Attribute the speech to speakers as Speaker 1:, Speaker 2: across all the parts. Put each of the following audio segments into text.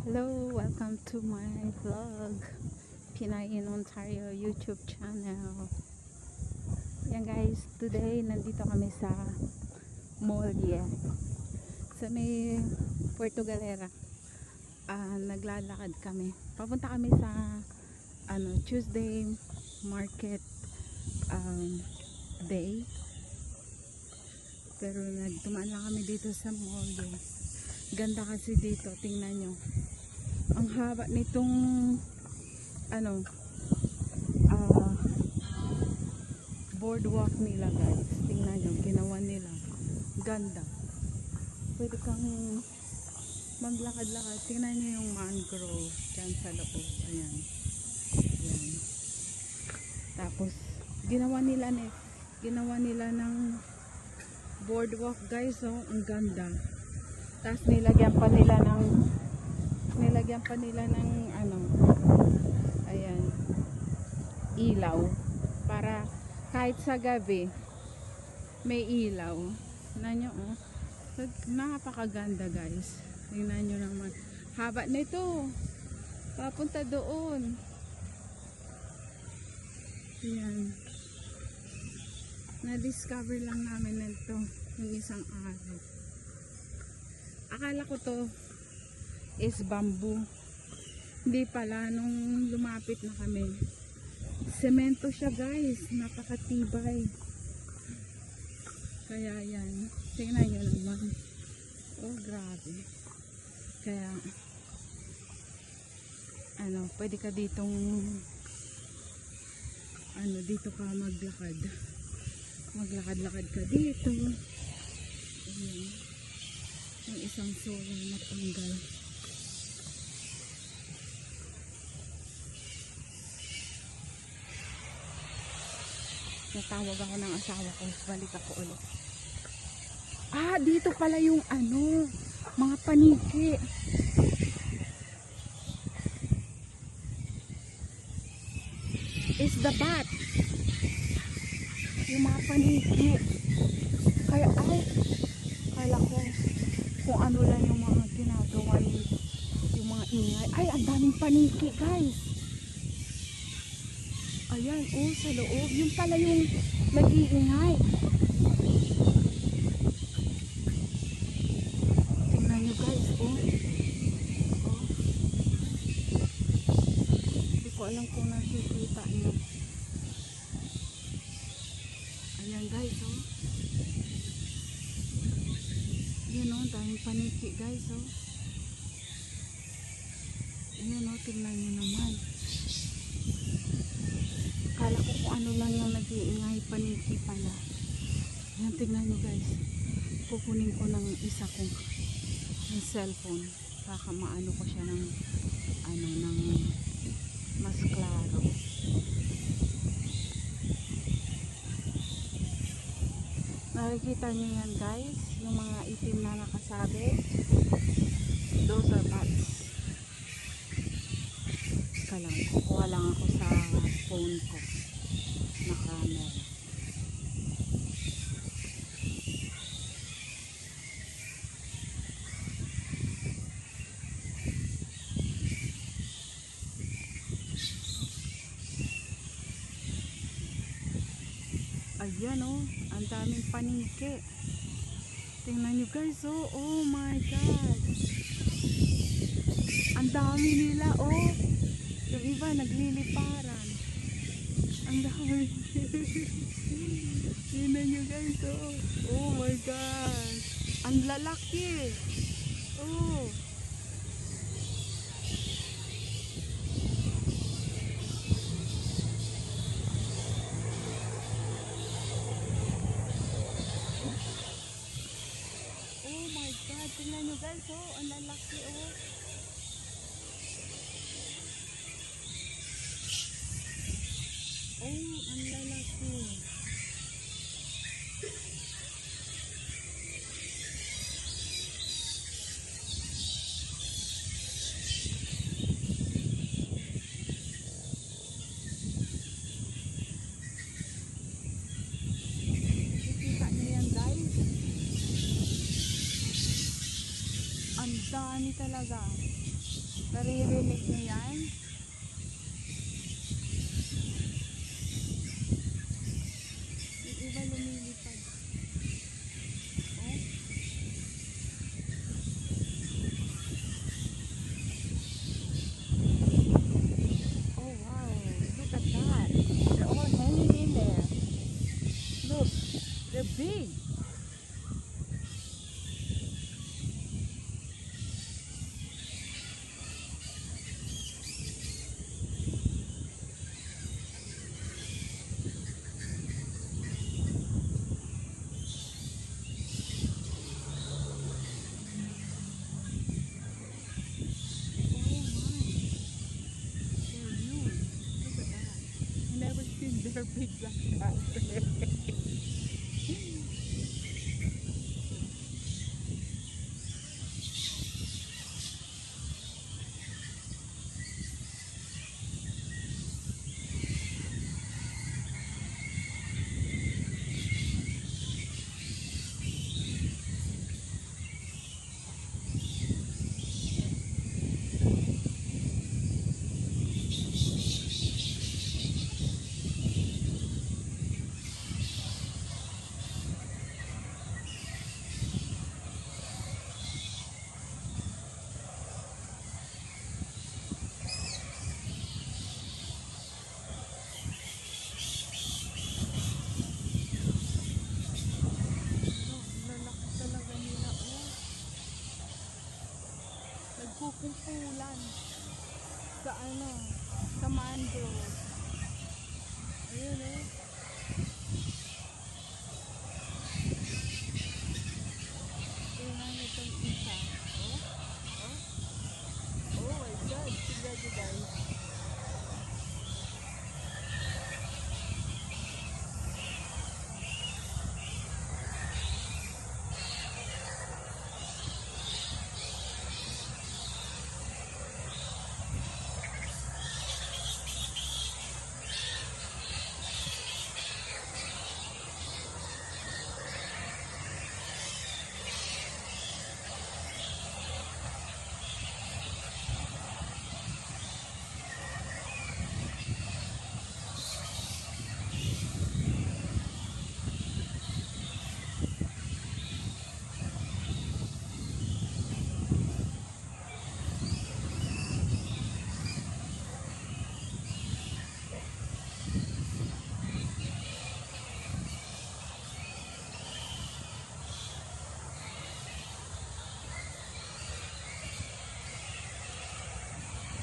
Speaker 1: Hello, welcome to my vlog, Pinay in Ontario YouTube channel. Yan guys, today nandito kami sa Molye sa may Puerto Galera. Naglalakad kami. Papunta kami sa Tuesday market day. Pero nagtumaan lang kami dito sa Molye. Ganda kasi dito, tingnan nyo. Ang haba nitong boardwalk nila guys. Tingnan nyo, ginawa nila. Ganda. Pwede kang maglakad-lakad. Tingnan nyo yung mangrove dyan sa loob. Ayan. Ayan. Tapos, ginawa nila ng boardwalk guys. Oh, ang ganda. Tapos nilagyan pa nila ng ayan, ilaw para kahit sa gabi may ilaw. Tingnan nyo, oh. Napakaganda guys. Tingnan nyo naman. Haba nito. Papunta doon. Ayan. Na-discover lang namin nito yung isang araw. Akala ko to is bamboo. Hindi pala, nung lumapit na kami, semento siya guys. Napakatibay. Kaya yan, tingnan nyo naman. Oh grabe. Kaya pwede ka ditong dito ka maglakad ka dito. Ayan. Yung isang solar na tanggal. Natawag ako ng asawa ko. Balik ako ulit. Dito pala yung mga paniki. Is the bat. Yung mga paniki. Kaya kala ko kung ano lang yung mga ginagawa yung mga ingay. Ang daming paniki guys. Ayan, sa loob. Yung pala yung nag-iingay. Tingnan nyo guys, Hindi ko alam kung nakikita nyo. Ayan guys, Yun, daming paniki guys, Ayan, tingnan nyo naman. Kala ko kung ano lang yung nag-iingay, paniki pala. Ayan, tingnan nyo guys. Kukunin ko ng isa kong cellphone. Baka maano ko siya ng mas klaro. Nakikita nyo yan guys, yung mga itim na nakasabit. Those are bats. Kukuha lang ako sa phone ko na camera. Ayan ang daming paniki. Tingnan nyo guys, oh my god. Ang dami nila, yung iba nagliliparan. Ang dami. Tingnan nyo guys, oh my god. Ang lalaki. Oh my god, tingnan nyo guys, ang lalaki, ang lalaki. Nakikita nyo yan guys. Ang dami talaga. Naririnig nyo yan? Yung iba lumilipad. Oh. Oh wow, look at that. They're all hanging in there. Look, they're big. They're big like that. Nagkukumpulan sa ano, sa mangrove. Ayun eh. Tingnan itong isa. Oh, oh, oh my God, tignan nyo guys.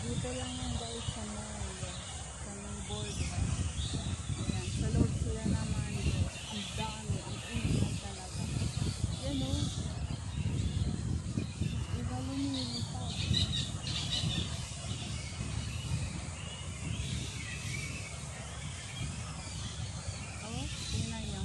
Speaker 1: Dito lang yan guys sa mall, sa may board. Ayan, sa loob sila naman. Ang dami, ang ingay talaga. Yan o. Iba lumilipad. Oh, tingnan nyo.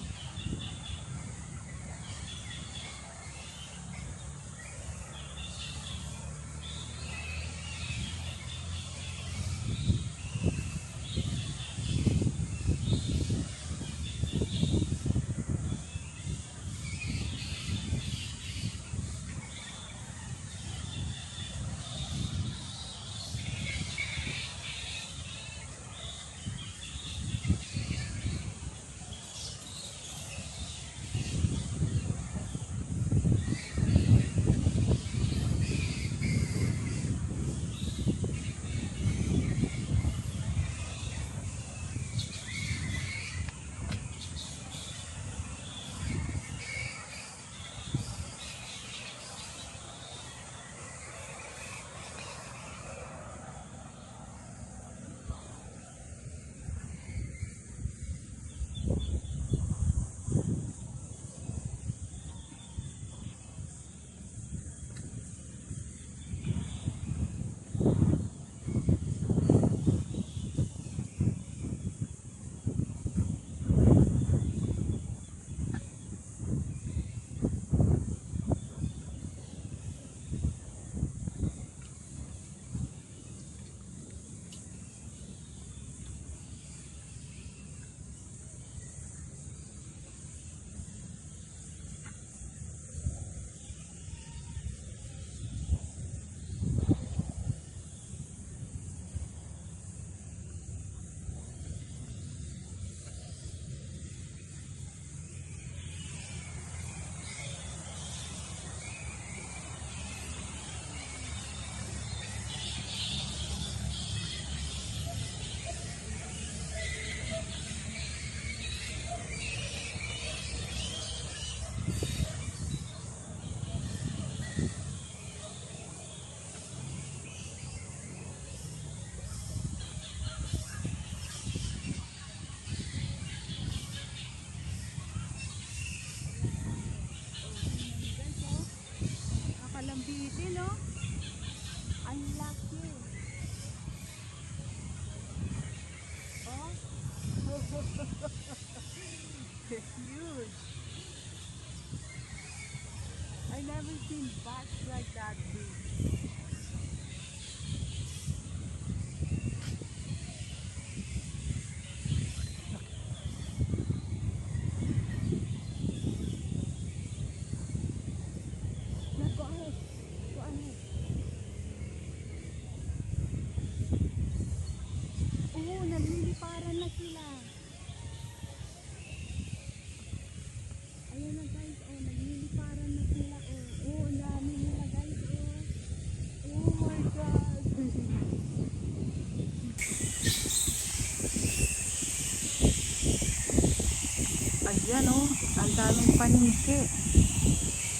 Speaker 1: Yan oh, ang daming paniki.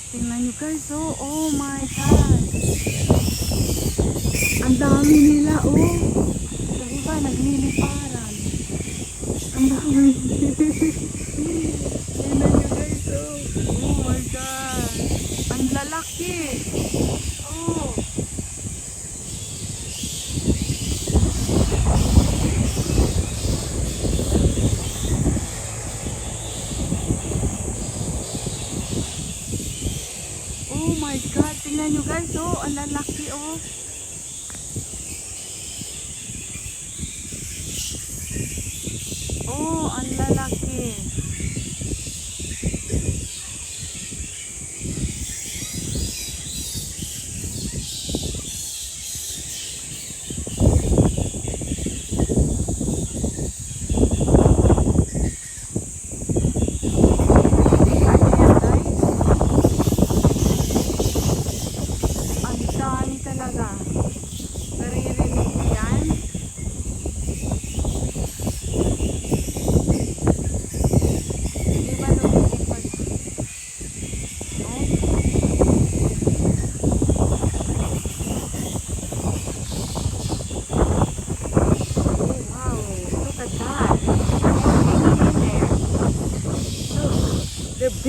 Speaker 1: Tingnan nyo guys, oh, oh my God. Ang dami nila, oh. Yung iba, nagliliparan. Ang dami. Tingnan nyo guys, oh. Oh my God. Ang lalaki. Oh. Oh my God, tingnan nyo guys, oh, ang lalaki, oh. Oh, ang lalaki. Ang dami talaga. Naririnig mo yan? Di ba lumilipad? Oh, wow. Look at that. Hanging in there. Look, they're big.